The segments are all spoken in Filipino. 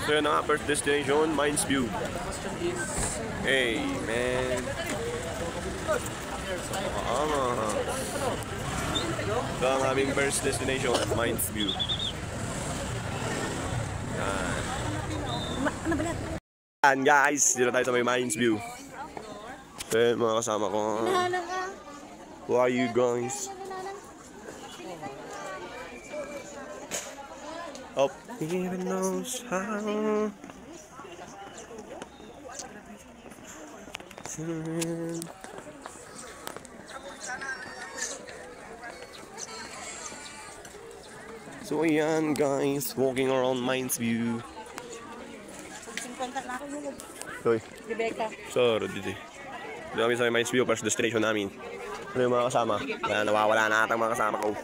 So yun na nga, first destination, Mines View. Hey, man. Ito ang aming first destination, Mines View. Yan guys, dito tayo sa may Mines View. So yun, mga kasama ko. Who are you guys? Oh, even knows how. So ayan guys, walking around Mines View. Hoy, sorry dito. Dito kami sa Mines View, first destination namin. Ano yung mga kasama? Yan, nawawala na ata ang mga kasama ko.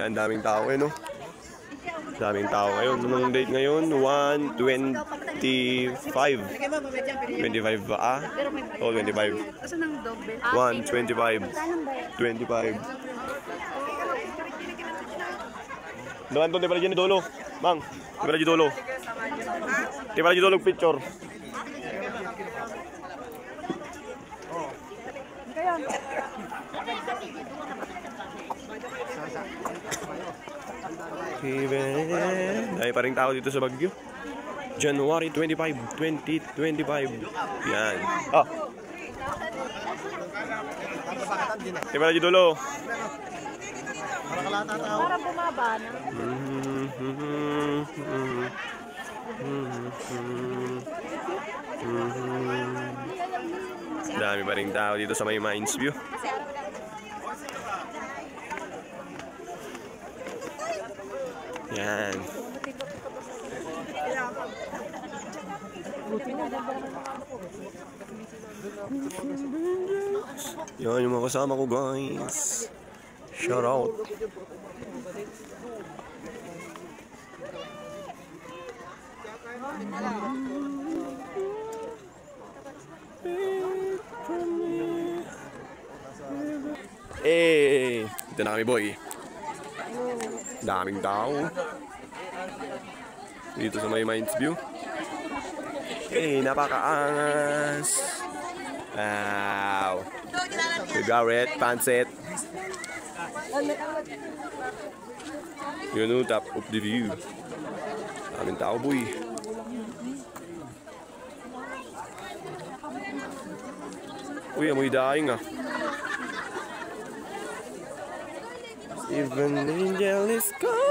Yan, daming tao eh, no? Daming tao ngayon. Anong date ngayon? 1/25. 25 ba? Ah? Oh, 25. 1/25. 25. Doon di pala dyan ni Dolo. Mang, di pala dyan Dolo. Di pala dyan Dolo picture. Dahil pa rin tao dito sa Baguio. January 25, 2025. Yan. Ah. Di ba na Dulo? Para bumaba na. Dami pa rin tao dito sa may Mines View. Yan. Yan yung mga kasama ko guys. Shout out. Eh, ito na kami boy. Daming tao dito sa may Mines View. Eh, napakaangas. Wow. We got red pancit. Yun o, top of the view. Daming tao boy. Uy, amoy daing ah. Even angel is gone.